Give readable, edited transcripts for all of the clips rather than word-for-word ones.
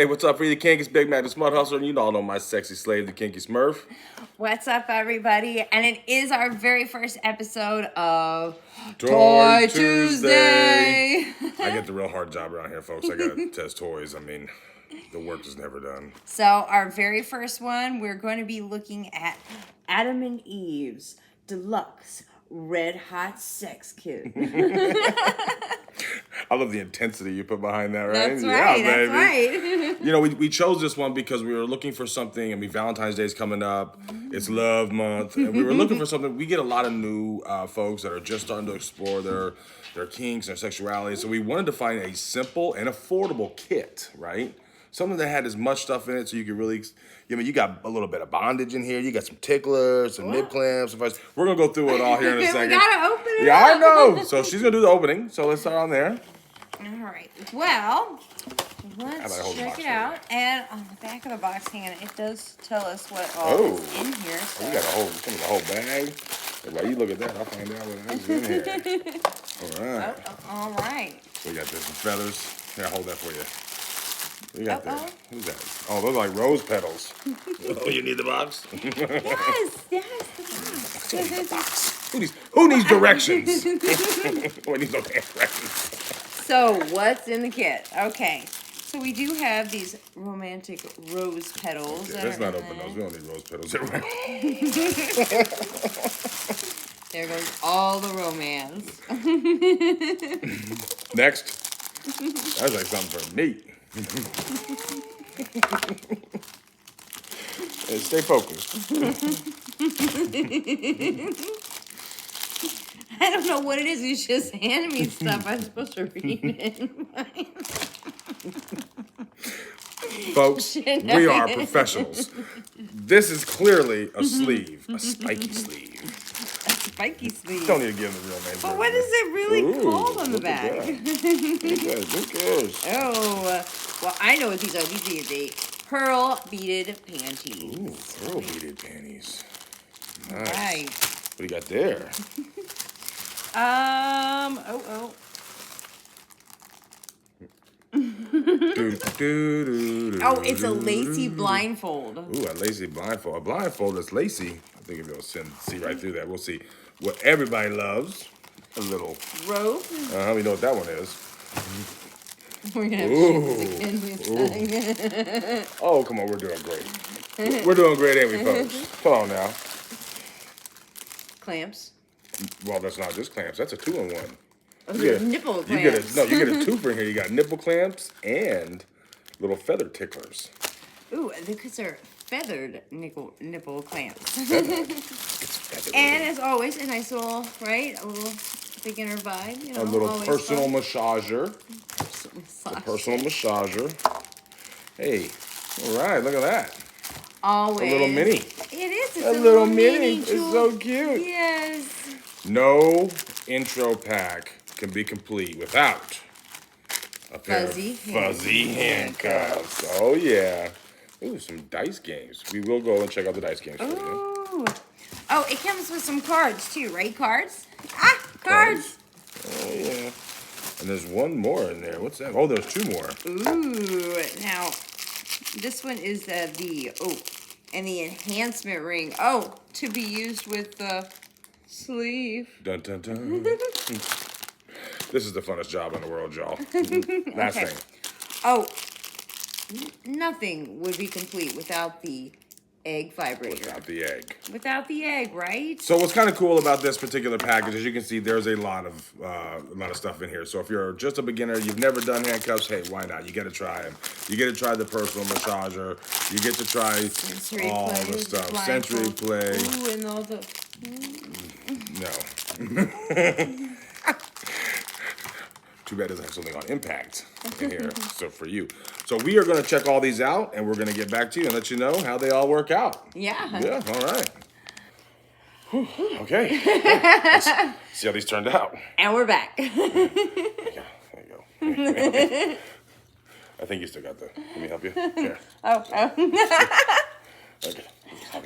Hey, what's up, the King? It's Big Mac, the SmutHustler, and you all know my sexy slave, the Kinky Smurf. What's up, everybody? And it is our very first episode of Toy Tuesday. I get the real hard job around here, folks. I gotta test toys. I mean, the work is never done. So our very first one, we're going to be looking at Adam and Eve's Deluxe Red Hot Sex Kit. I love the intensity you put behind that, right? That's right, yeah, that's baby. right. You know, we chose this one because we were looking for something. I mean, Valentine's Day is coming up. It's Love Month. And we were looking for something. We get a lot of new folks that are just starting to explore their kinks and sexuality. So we wanted to find a simple and affordable kit, right? Something that had as much stuff in it so you could really, you got a little bit of bondage in here. You got some ticklers, some nip clamps. We're going to go through it all here in a second. We got to open it up. Yeah, I know. So she's going to do the opening. So let's start on there. All right. Well, let's check it out. And on the back of the box, hang on, it does tell us what all is in here. So. We got a whole bag. While you look at that, I'll find out what else is in here. All right. All right. We got this, some feathers. Here, I'll hold that for you. We got that. Who's that? Oh, those are like rose petals. Oh, you need the box? Yes, the box. Who needs directions? Who needs no damn directions? So, what's in the kit? Okay. So, we do have these romantic rose petals. Okay, let's not open those. We don't need rose petals. There goes all the romance. Next. That's like something for me. Hey, stay focused. I don't know what it is. You just handed me stuff. I'm supposed to read it. Folks, we are professionals. This is clearly a sleeve, a spiky sleeve. A spiky sleeve. Don't need to give them the real name. But what is it really called on the back? Who cares? Oh, well, I know what these are. These are the pearl beaded panties. Ooh, pearl beaded panties. Nice. Right. What do you got there? Oh, it's a lacy blindfold. Ooh, a lacy blindfold. A blindfold that's lacy. I think it'll see right through that. We'll see what everybody loves. A little robe. We know what that one is. We're gonna have to again. Oh, come on, we're doing great. We're doing great, ain't we, folks? Come on now. Clamps. Well, that's not just clamps. That's a 2-in-1. Nipple clamps. You get a twofer in here. You got nipple clamps and little feather ticklers. Ooh, because they're feathered nipple clamps. Feathered. And as always, a nice little, right? A little beginner vibe. You know, a little personal massager. A personal massager. Hey, all right, look at that. Always. A little mini. It is. It's a little mini. It's jewel. so cute. Yes. No intro pack can be complete without a pair of fuzzy handcuffs. Oh, yeah. Ooh, some dice games. We will go and check out the dice games for you. Oh, it comes with some cards, too, right? Cards? Cards. Oh, yeah. And there's one more in there. What's that? Oh, there's two more. Ooh. Now, this one is and the enhancement ring. Oh, to be used with the sleeve. Dun, dun, dun. This is the funnest job in the world, y'all. Last thing. Oh, nothing would be complete without the egg vibrator. Without the egg, right? So what's kind of cool about this particular package, as you can see, there's a lot of stuff in here. So if you're just a beginner, you've never done handcuffs, hey, why not? You got to try them. You get to try the personal massager. You get to try all the stuff. Sensory play. Ooh, and all the... No. Too bad it doesn't have something on impact in here. So for you. So we are going to check all these out, and we're going to get back to you and let you know how they all work out. Yeah. Yeah, all right. Whew. Okay. Let's see how these turned out. And we're back. Yeah, there you go. I think you still got the... Let me help you. Here. Okay.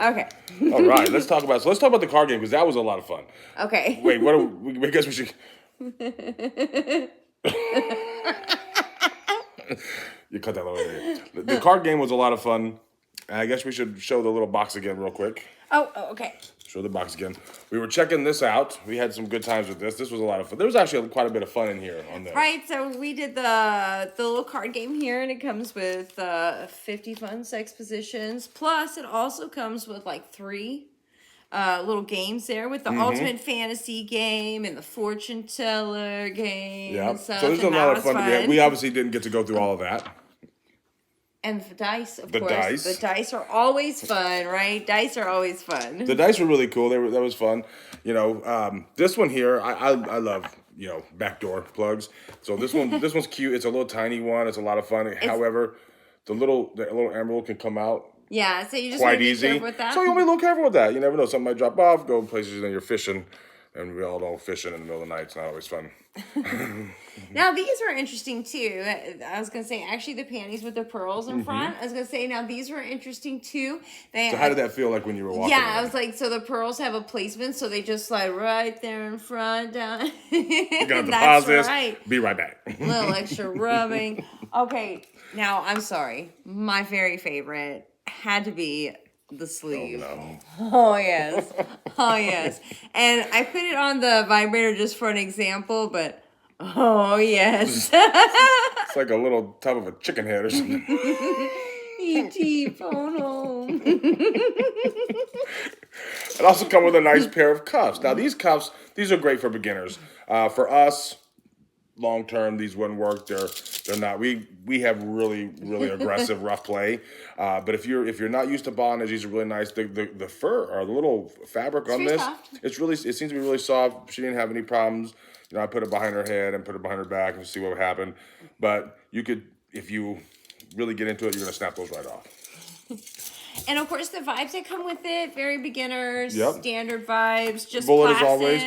Okay. All right. Let's talk about the card game because that was a lot of fun. Okay. Wait. I guess we should. You cut that away. The card game was a lot of fun. I guess we should show the little box again real quick. Oh, okay. Show the box again. We were checking this out. We had some good times with this. This was a lot of fun. There was actually quite a bit of fun in here on this. Right, so we did the little card game here, and it comes with 50 fun sex positions. Plus, it also comes with like 3 little games there with the Ultimate Fantasy game and the Fortune Teller game. Yeah. And stuff, So there's a and lot that of fun. was We obviously didn't get to go through all of that. And the dice, of The course. dice. The dice are always fun, right? Dice are always fun. The dice were really cool. That was fun. You know, this one here, I love, you know, backdoor plugs. So this one's cute. It's a little tiny one. It's a lot of fun. However, the little emerald can come out Yeah, so you just want quite to be easy. careful with that. So you'll be a little careful with that. You never know. Something might drop off, go places and you're fishing. And we all know fishing in the middle of the night is not always fun. Now, these were interesting, too. I was going to say, actually, the panties with the pearls in front. I was going to say, now, these were interesting, too. So how did that feel like when you were walking? Yeah, I was like, so the pearls have a placement, so they just slide right there in front. Down. You're going to That's pause this. right. Be right back. A little extra rubbing. Okay, now, I'm sorry. My very favorite had to be the sleeve. Oh, no. Oh, yes. Oh, yes. And I put it on the vibrator just for an example, but oh, yes. It's like a little tub of a chicken head or something. E.T. phone home. It also comes with a nice pair of cuffs. Now, these cuffs, these are great for beginners. For us, long term, these wouldn't work. They're not. We have really aggressive rough play. But if you're not used to bondage, these are really nice. The fur or the little fabric on this, soft. it seems to be really soft. She didn't have any problems. You know, I put it behind her head and put it behind her back and see what would happen. But you could, if you really get into it, you're gonna snap those right off. And of course, the vibes that come with it, very beginners, Yep. standard vibes, just Bullet classic. as always.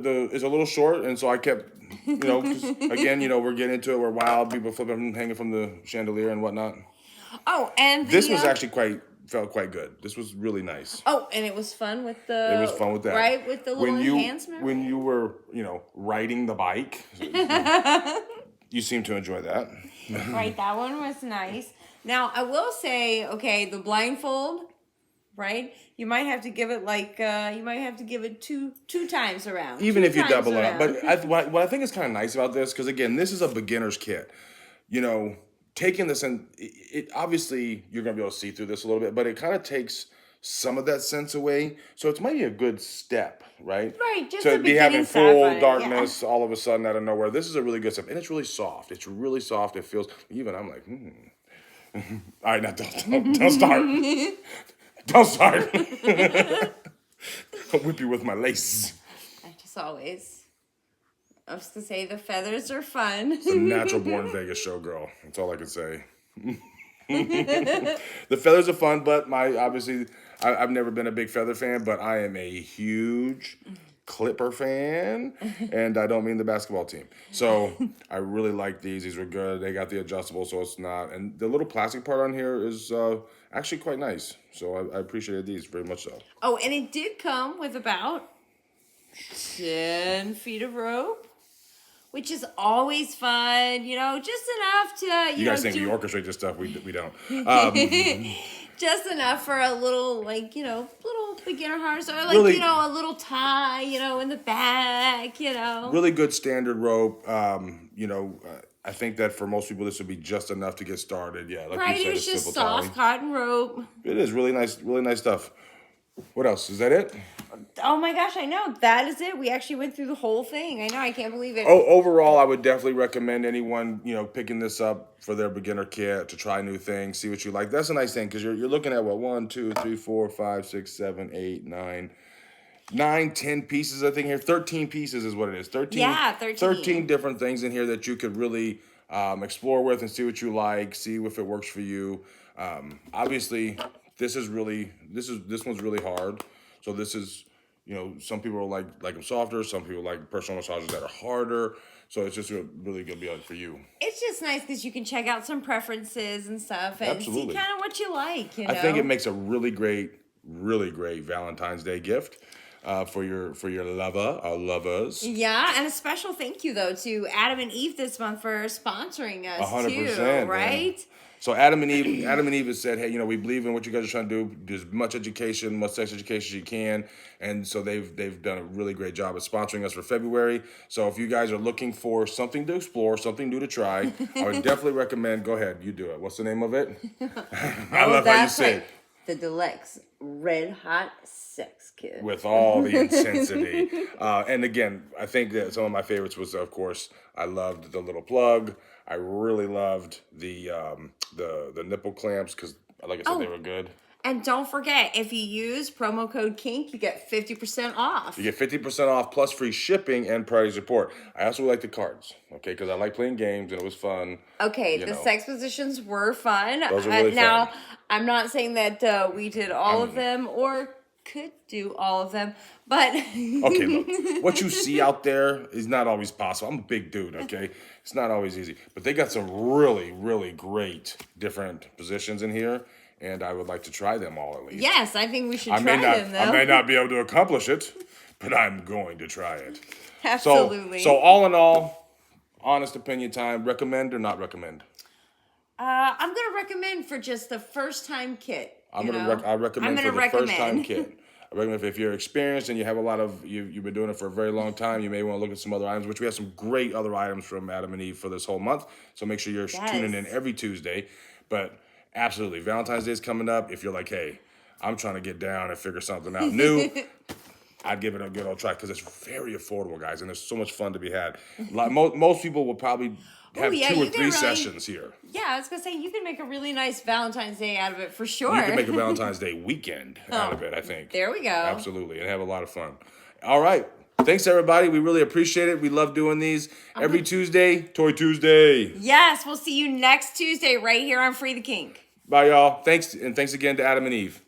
The is a little short, and so I kept, you know, 'cause again, you know, we're getting into it. We're wild, people flipping, hanging from the chandelier and whatnot. Oh, and This was actually felt quite good. This was really nice. Oh, and it was fun with the. It was fun with that. Right, with the little enhancement. When you were, you know, riding the bike, you seemed to enjoy that. Right, that one was nice. Now, I will say, okay, the blindfold, right? You might have to give it two times around. Even two if you times double around. up. But what I think is kind of nice about this, because again, this is a beginner's kit. You know, taking this and it obviously you're gonna be able to see through this a little bit, but it kind of takes some of that sense away. So it's maybe a good step, right? Right, just to a be having beginning step full on it, darkness all of a sudden out of nowhere. This is a really good step, and it's really soft. It's really soft. It feels even. I'm like, All right, now don't start. Don't start. I'll whip you with my lace. Just always. I was gonna say the feathers are fun. It's a natural born Vegas showgirl. That's all I can say. The feathers are fun, but I've never been a big feather fan, but I am a huge Clipper fan, and I don't mean the basketball team. So I really like these. These were good. They got the adjustable, so it's not. And the little plastic part on here is actually quite nice. So I appreciated these very much so. Oh, and it did come with about 10 feet of rope, which is always fun. You know, just enough to You guys think we orchestrate this stuff? We don't. Just enough for a little, little beginner harness, or Really- a little tie, in the back, Really good standard rope. I think that for most people this would be just enough to get started. Yeah, like Right, you said, it's just simple soft tie. cotton rope. It is really nice stuff. What else? Is that it? Oh my gosh, I know. That is it. We actually went through the whole thing. I know, I can't believe it. Oh, overall, I would definitely recommend anyone, picking this up for their beginner kit to try new things, see what you like. That's a nice thing because you're looking at 1, 2, 3, 4, 5, 6, 7, 8, 9, 10 pieces, I think here. 13 pieces is what it is. 13. Yeah, 13. 13 different things in here that you could really explore with and see what you like, see if it works for you. Obviously, this one's really hard. So this is, some people like them softer. Some people like personal massages that are harder. So it's just really going to be for you. It's just nice because you can check out some preferences and stuff and Absolutely. see kind of what you like, I think it makes a really great Valentine's Day gift. for your lover or lovers. Yeah, and a special thank you though to Adam and Eve this month for sponsoring us 100%, too, right? man. So Adam and Eve has said, hey, we believe in what you guys are trying to do. Do as much education, much sex education as you can, and so they've done a really great job of sponsoring us for February. So if you guys are looking for something to explore, something new to try, I would definitely recommend. Go ahead, you do it. What's the name of it? I love how you say it. The Deluxe Red Hot Sex Kit. With all the intensity. And again, I think that some of my favorites was, of course, I loved the little plug. I really loved the nipple clamps because, like I said, they were good. And don't forget, if you use promo code KINK, you get 50% off. You get 50% off plus free shipping and priority support. I also like the cards, okay, because I like playing games and it was fun. Okay, the sex positions were fun. Those are really now, fun. I'm not saying that we did all of them or could do all of them, but... Okay, look, what you see out there is not always possible. I'm a big dude, okay? It's not always easy. But they got some really, really great different positions in here. And I would like to try them all at least. Yes, I think we should try them, though. I may not be able to accomplish it, but I'm going to try it. Absolutely. So all in all, honest opinion time, recommend or not recommend? I'm going to recommend for just the first time kit. I recommend for the first time kit. I recommend if you're experienced and you have a lot of, you've been doing it for a very long time, you may want to look at some other items, which we have some great other items from Adam and Eve for this whole month. So make sure you're tuning in every Tuesday. But absolutely, Valentine's Day is coming up. If you're like, hey, I'm trying to get down and figure something out new, I'd give it a good old try because it's very affordable, guys, and there's so much fun to be had. Most people will probably have 2 or 3 sessions here. Yeah, I was going to say, you can make a really nice Valentine's Day out of it for sure. You can make a Valentine's Day weekend out of it, I think. There we go. Absolutely, and have a lot of fun. All right. Thanks, everybody. We really appreciate it. We love doing these every Tuesday. Toy Tuesday. Yes, we'll see you next Tuesday right here on Free the Kink. Bye, y'all. Thanks, and thanks again to Adam and Eve.